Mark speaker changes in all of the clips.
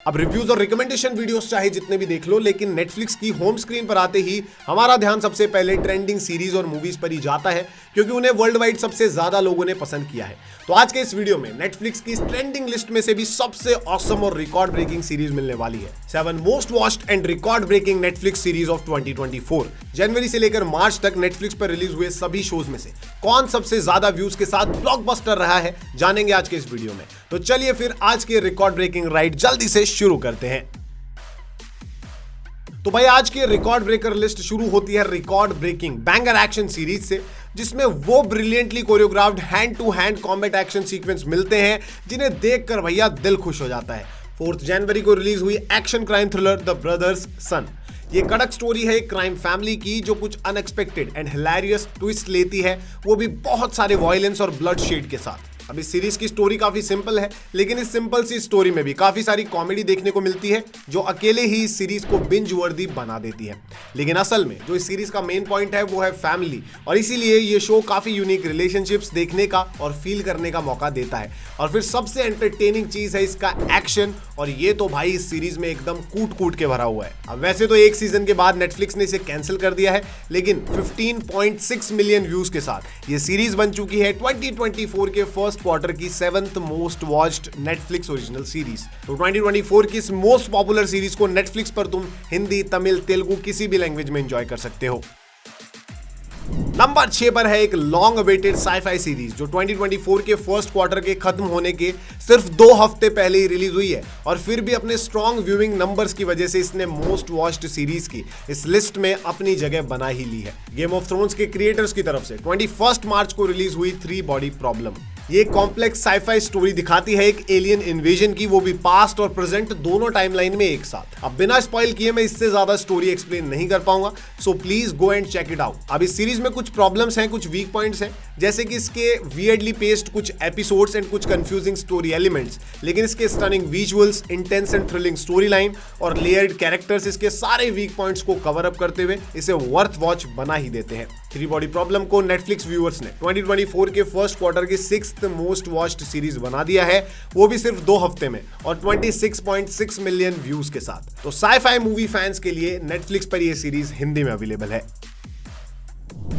Speaker 1: अब रिव्यूज और recommendation videos चाहे जितने भी देख लो, लेकिन नेटफ्लिक्स की होम स्क्रीन पर आते ही हमारा ध्यान सबसे पहले ट्रेंडिंग सीरीज और मूवीज पर ही जाता है, क्योंकि उन्हें वर्ल्ड वाइड सबसे ज्यादा लोगों ने पसंद किया है। तो आज के इस वीडियो में नेटफ्लिक्स की इस ट्रेंडिंग लिस्ट में से भी सबसे ऑसम और रिकॉर्ड ब्रेकिंग सीरीज मिलने वाली है। 7 most watched and record breaking Netflix series of 2024। जनवरी से लेकर मार्च तक नेटफ्लिक्स पर रिलीज हुए सभी शोज में से कौन सबसे ज्यादा व्यूज के साथ ब्लॉकबस्टर रहा है, जानेंगे आज के इस वीडियो में। तो चलिए फिर आज के रिकॉर्ड ब्रेकिंग राइड जल्दी से शुरू करते हैं। तो भाई आज की रिकॉर्ड ब्रेकर लिस्ट शुरू होती है record breaking banger action series से, जिसमें वो brilliantly choreographed hand to hand combat action sequence मिलते हैं जिन्हें देखकर भैया दिल खुश हो जाता है। 4 जनवरी को रिलीज हुई action crime thriller the brothers sun. ये कड़क स्टोरी है एक क्राइम फैमिली की जो कुछ अनएक्सपेक्टेड एंड हिलेरियस ट्विस्ट लेती है, वो भी बहुत सारे वायलेंस और ब्लड शेड के साथ। अब इस सीरीज की स्टोरी काफी सिंपल है, लेकिन इस सिंपल सी स्टोरी में भी काफी सारी कॉमेडी देखने को मिलती है जो अकेले ही इस सीरीज को बिंज वर्दी बना देती है। लेकिन असल में जो इस सीरीज का मेन पॉइंट है वो है फैमिली, और इसीलिए ये शो काफी यूनिक रिलेशनशिप्स देखने का और फील करने का मौका देता है। और फिर सबसे एंटरटेनिंग चीज है इसका एक्शन, और ये तो भाई इस सीरीज में एकदम कूट कूट के भरा हुआ है। अब वैसे तो एक सीजन के बाद नेटफ्लिक्स ने इसे कैंसिल कर दिया है, लेकिन 15.6 मिलियन व्यूज के साथ ये सीरीज बन चुकी है 2024 के फर्स्ट क्वार्टर की 7th most watched Netflix original series. तो 2024 की इस मोस्ट पॉपुलर सीरीज को नेटफ्लिक्स पर तुम हिंदी, तमिल, तेलुगु किसी भी लैंग्वेज में एंजॉय कर सकते हो। नंबर 6 पर है एक लॉन्ग अवेटेड साइफाई सीरीज जो 2024 के फर्स्ट क्वार्टर के खत्म होने के सिर्फ 2 हफ्ते पहले ही रिलीज हुई है, और फिर भी अपने स्ट्रॉन्ग व्यूइंग नंबर्स की वजह से इसने मोस्ट वॉच्ड सीरीज की इस लिस्ट में अपनी जगह बना ही ली है। गेम ऑफ थ्रोन्स के क्रिएटर्स की तरफ से 21 मार्च को रिलीज हुई 3 बॉडी प्रॉब्लम। ये कॉम्प्लेक्स साइफाई स्टोरी दिखाती है एक एलियन इन्वेजन की, वो भी पास्ट और प्रेजेंट दोनों टाइमलाइन में एक साथ। अब बिना स्पॉइल किए मैं इससे ज्यादा स्टोरी एक्सप्लेन नहीं कर पाऊंगा, so please go and check it out. अब इस सीरीज में कुछ प्रॉब्लम्स हैं, कुछ वीक पॉइंट्स हैं, जैसे कि इसके वियर्डली पेस्ड कुछ एपिसोड्स एंड कुछ कंफ्यूजिंग स्टोरी एलिमेंट्स, लेकिन इसके stunning visuals, intense and thrilling story line और लेयर्ड कैरेक्टर्स इसके सारे वीक पॉइंट्स को कवर अप करते हुए इसे वर्थ वॉच बना ही देते हैं। 3 बॉडी प्रॉब्लम को नेटफ्लिक्स व्यूअर्स ने 2024 के फर्स्ट क्वार्टर की 6th मोस्ट वॉच्ड सीरीज बना दिया है, वो भी सिर्फ 2 हफ्ते में और 26.6 मिलियन व्यूज के साथ। तो साइफाई मूवी फैंस के लिए नेटफ्लिक्स पर यह सीरीज हिंदी में अवेलेबल है।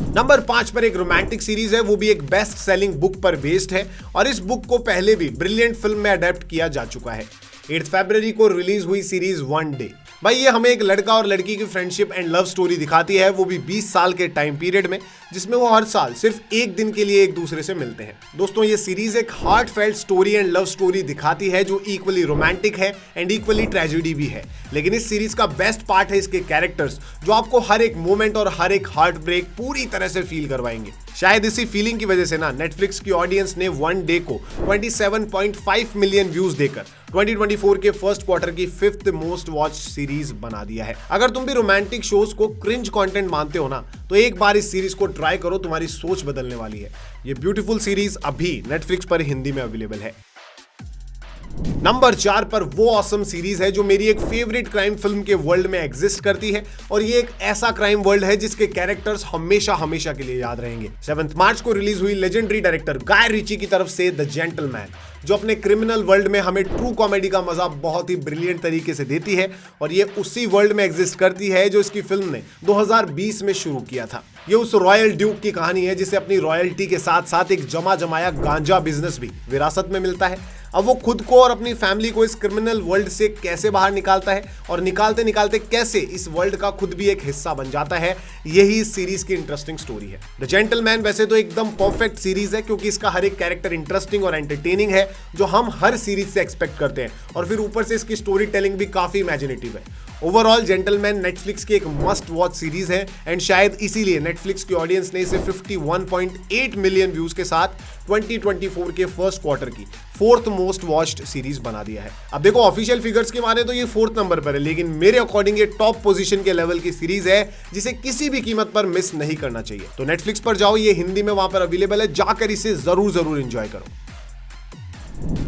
Speaker 1: नंबर 5 पर एक रोमांटिक सीरीज है, वो भी एक बेस्ट सेलिंग बुक पर बेस्ड है, और इस बुक को पहले भी ब्रिलियंट फिल्म में अडेप्ट किया जा चुका है। 8 फरवरी को रिलीज हुई सीरीज वन डे। भाई ये हमें एक लड़का और लड़की की फ्रेंडशिप एंड लव स्टोरी दिखाती है, वो भी 20 साल के टाइम पीरियड में, जिसमें वो हर साल सिर्फ एक दिन के लिए एक दूसरे से मिलते हैं। दोस्तों ये सीरीज एक heartfelt story and love story दिखाती है जो इक्वली रोमांटिक है एंड इक्वली ट्रेजेडी भी है। लेकिन इस सीरीज का बेस्ट पार्ट है इसके कैरेक्टर्स, जो आपको हर एक मोमेंट और हर एक हार्ट ब्रेक पूरी तरह से फील करवाएंगे। शायद इसी फीलिंग की वजह से ना नेटफ्लिक्स की ऑडियंस ने वन डे को 27.5 मिलियन व्यूज देकर 2024 के फर्स्ट क्वार्टर की 5th मोस्ट वॉच सीरीज बना दिया है। अगर तुम भी रोमांटिक शोज को क्रिंज कंटेंट मानते हो ना, तो एक बार इस सीरीज को ट्राई करो, तुम्हारी सोच बदलने वाली है। ये ब्यूटीफुल सीरीज अभी नेटफ्लिक्स पर हिंदी में अवेलेबल है। नंबर 4 पर वो ऑसम सीरीज है जो मेरी एक फेवरेट क्राइम फिल्म के वर्ल्ड में एग्जिस्ट करती है, और ये एक ऐसा क्राइम वर्ल्ड है जिसके कैरेक्टर्स हमेशा हमेशा के लिए याद रहेंगे। 7 मार्च को रिलीज हुई लेजेंडरी डायरेक्टर गाय रिची की तरफ से द जेंटलमैन, जो अपने क्रिमिनल वर्ल्ड में हमें ट्रू कॉमेडी का मजा बहुत ही ब्रिलियंट तरीके से देती है, और ये उसी वर्ल्ड में एग्जिस्ट करती है जो इसकी फिल्म ने 2020 में शुरू किया था। ये उस रॉयल ड्यूक की कहानी है जिसे अपनी रॉयल्टी के साथ साथ एक जमा जमाया गांजा बिजनेस भी विरासत में मिलता है। अब वो खुद को और अपनी फैमिली को इस क्रिमिनल वर्ल्ड से कैसे बाहर निकालता है, और निकालते निकालते कैसे इस वर्ल्ड का खुद भी एक हिस्सा बन जाता है, यही इस सीरीज की इंटरेस्टिंग स्टोरी है। द जेंटलमैन वैसे तो एकदम परफेक्ट सीरीज है, क्योंकि इसका हर एक कैरेक्टर इंटरेस्टिंग और एंटरटेनिंग है, जो हम हर सीरीज से एक्सपेक्ट करते हैं, और फिर ऊपर से इसकी स्टोरी टेलिंग भी काफी इमेजिनेटिव है। ओवरऑल जेंटलमैन नेटफ्लिक्स की एक मस्ट वॉच सीरीज है, एंड शायद इसीलिए नेटफ्लिक्स की ऑडियंस ने इसे 51.8 मिलियन व्यूज के साथ 2024 के फर्स्ट क्वार्टर की 4th मोस्ट वॉच्ड सीरीज बना दिया है। अब देखो ऑफिशियल फिगर्स के माने तो ये 4th नंबर पर है, लेकिन मेरे अकॉर्डिंग ये टॉप पोजीशन के लेवल की सीरीज है जिसे किसी भी कीमत पर मिस नहीं करना चाहिए। तो नेटफ्लिक्स पर जाओ, ये हिंदी में वहां पर अवेलेबल है, जाकर इसे जरूर एंजॉय करो।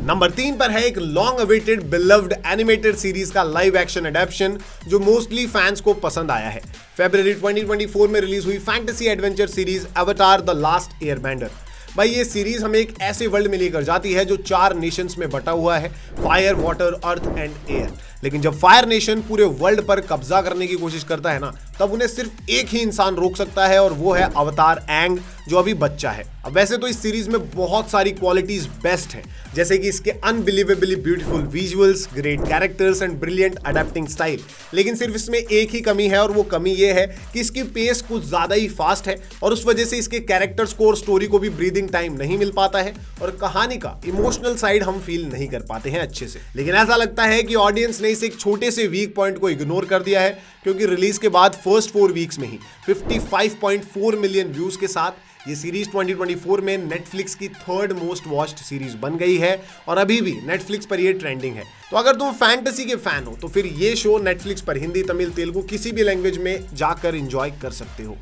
Speaker 1: नंबर 3 पर है एक long awaited beloved animated series का लाइव एक्शन एडेप्शन जो मोस्टली फैंस को पसंद आया है। फरवरी 2024 में रिलीज हुई फैंटेसी एडवेंचर सीरीज अवतार द लास्ट एयरबेंडर। भाई ये सीरीज हमें एक ऐसे वर्ल्ड में लेकर जाती है जो 4 नेशंस में बटा हुआ है, fire, water, earth and air. लेकिन जब फायर नेशन पूरे वर्ल्ड पर कब्जा करने की कोशिश करता है ना, तब उन्हें सिर्फ एक ही इंसान रोक सकता है और वो है अवतार एंग, जो अभी बच्चा है। अब वैसे तो इस सीरीज में बहुत सारी क्वालिटीज बेस्ट हैं, जैसे कि इसके unbelievably beautiful visuals, great characters and brilliant adapting style. लेकिन सिर्फ इसमें एक ही कमी है और वो कमी ये है कि इसकी पेस कुछ ज्यादा ही फास्ट है और उस वजह से इसके कैरेक्टर्स को और स्टोरी को भी ब्रीदिंग टाइम नहीं मिल पाता है और कहानी का इमोशनल साइड हम फील नहीं कर पाते हैं अच्छे से। लेकिन ऐसा लगता है कि ऑडियंस ने इस एक छोटे से वीक पॉइंट को इग्नोर कर दिया है, क्योंकि रिलीज के बाद फर्स्ट 4 वीक्स में ही 55.4 मिलियन व्यूज के साथ ये सीरीज 2024 में नेटफ्लिक्स की 3rd मोस्ट वॉच्ड सीरीज बन गई है और अभी भी नेटफ्लिक्स पर ये ट्रेंडिंग है। तो अगर तुम फैंटेसी के फैन हो तो फिर ये शो नेटफ्लिक्स पर हिंदी, तमिल, तेलुगु किसी भी लैंग्वेज में जाकर एंजॉय कर सकते हो।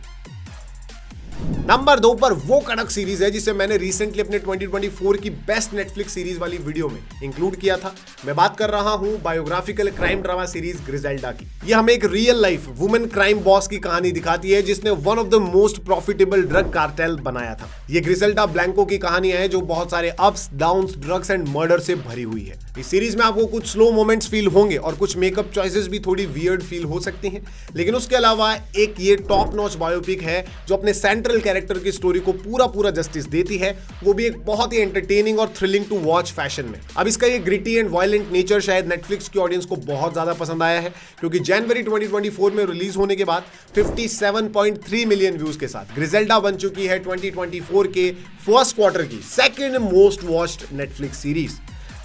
Speaker 1: नंबर 2 पर वो कड़क सीरीज है जिसे मैंने रिसेंटली अपने 2024 की बेस्ट नेटफ्लिक्स सीरीज वाली वीडियो में इंक्लूड किया था। मैं बात कर रहा हूं बायोग्राफिकल क्राइम ड्रामा सीरीज ग्रिजेल्डा की। यह हमें एक real life women crime boss की कहानी दिखाती है जिसने one of the most profitable drug cartel बनाया था। ये ग्रिजेल्डा ब्लैंको की कहानी है जो बहुत सारे ups, downs, drugs and murder से भरी हुई है। इस सीरीज में आपको कुछ स्लो मोमेंट्स फील होंगे और कुछ मेकअप चॉइसेस भी थोड़ी वियर्ड फील हो सकती हैं, लेकिन उसके अलावा एक ये टॉप नॉच बायोपिक है जो अपने सेंट्रल कैरेक्टर की स्टोरी को पूरा जस्टिस देती है, वो भी एक बहुत ही एंटरटेनिंग और थ्रिलिंग टू वॉच फैशन में। अब इसका ये ग्रिटी एंड वायलेंट नेचर शायद नेटफ्लिक्स की ऑडियंस को बहुत ज्यादा पसंद आया है, क्योंकि जनवरी 2024 में रिलीज होने के बाद 57.3 मिलियन व्यूज के साथ ग्रिजेल्डा बन चुकी है 2024 के फर्स्ट क्वार्टर की 2nd most watched Netflix series.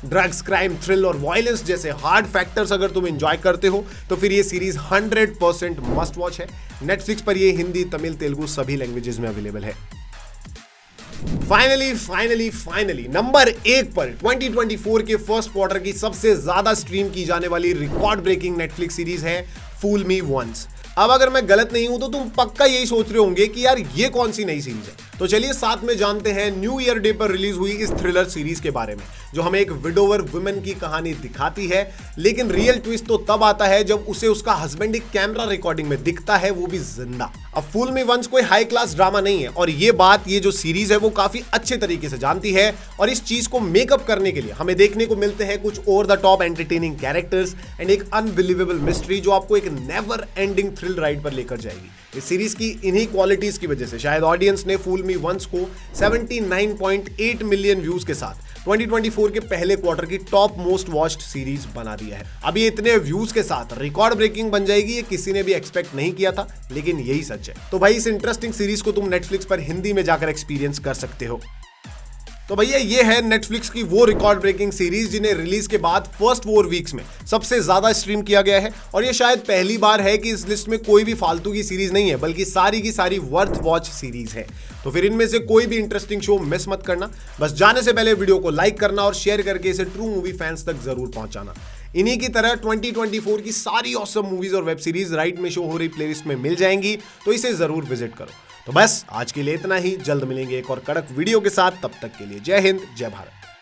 Speaker 1: Drugs, crime, thrill और वायलेंस जैसे हार्ड फैक्टर्स अगर तुम एंजॉय करते हो तो फिर ये सीरीज 100% मस्ट वॉच है। नेटफ्लिक्स पर ये हिंदी, तमिल, तेलुगु सभी लैंग्वेजेस में अवेलेबल है। फाइनली नंबर 1 पर 2024 के फर्स्ट क्वार्टर की सबसे ज्यादा स्ट्रीम की जाने वाली रिकॉर्ड ब्रेकिंग नेटफ्लिक्स सीरीज है फूल मी वंस। अब अगर मैं गलत नहीं हूं तो तुम पक्का यही सोच रहे होंगे कि यार ये कौन सी नई सीरीज है। तो चलिए साथ में जानते हैं न्यू ईयर डे पर रिलीज हुई इस थ्रिलर सीरीज के बारे में, जो हमें एक विडोवर वुमेन की कहानी दिखाती है। लेकिन रियल ट्विस्ट तो तब आता है जब उसे उसका हस्बैंड एक कैमरा रिकॉर्डिंग में दिखता है, वो भी जिंदा। अब फूल मी वंस कोई हाई क्लास ड्रामा नहीं है और ये बात ये जो सीरीज है वो काफी अच्छे तरीके से जानती है और इस चीज को मेकअप करने के लिए हमें देखने को मिलते हैं कुछ over the top entertaining characters and एक अनबिलीवेबल मिस्ट्री जो आपको एक नेवर एंडिंग थ्रिल राइड पर लेकर जाएगी। इस सीरीज की इन्हीं क्वालिटीज की वजह से शायद ऑडियंस ने फूल मी वंस को 79.8 मिलियन व्यूज के साथ 2024 के पहले क्वार्टर की टॉप मोस्ट वॉच्ड सीरीज बना दिया है। अब ये इतने व्यूज के साथ रिकॉर्ड ब्रेकिंग बन जाएगी ये किसी ने भी एक्सपेक्ट नहीं किया था, लेकिन यही सच है। तो भाई इस इंटरेस्टिंग सीरीज को तुम नेटफ्लिक्स पर हिंदी में जाकर एक्सपीरियंस कर सकते हो। तो भैया ये है नेटफ्लिक्स की वो रिकॉर्ड ब्रेकिंग सीरीज जिन्हें रिलीज के बाद फर्स्ट 4 वीक्स में सबसे ज्यादा स्ट्रीम किया गया है और ये शायद पहली बार है कि इस लिस्ट में कोई भी फालतू की सीरीज नहीं है, बल्कि सारी की सारी वर्थ वॉच सीरीज है। तो फिर इनमें से कोई भी इंटरेस्टिंग शो मिस मत करना। बस जाने से पहले वीडियो को लाइक करना और शेयर करके इसे ट्रू मूवी फैंस तक जरूर पहुंचाना। इन्हीं की तरह 2024 की सारी ऑसम मूवीज और वेब सीरीज राइट में शो हो रही प्लेलिस्ट में मिल जाएंगी, तो इसे जरूर विजिट करो। तो बस आज के लिए इतना ही, जल्द मिलेंगे एक और कड़क वीडियो के साथ। तब तक के लिए जय हिंद, जय भारत।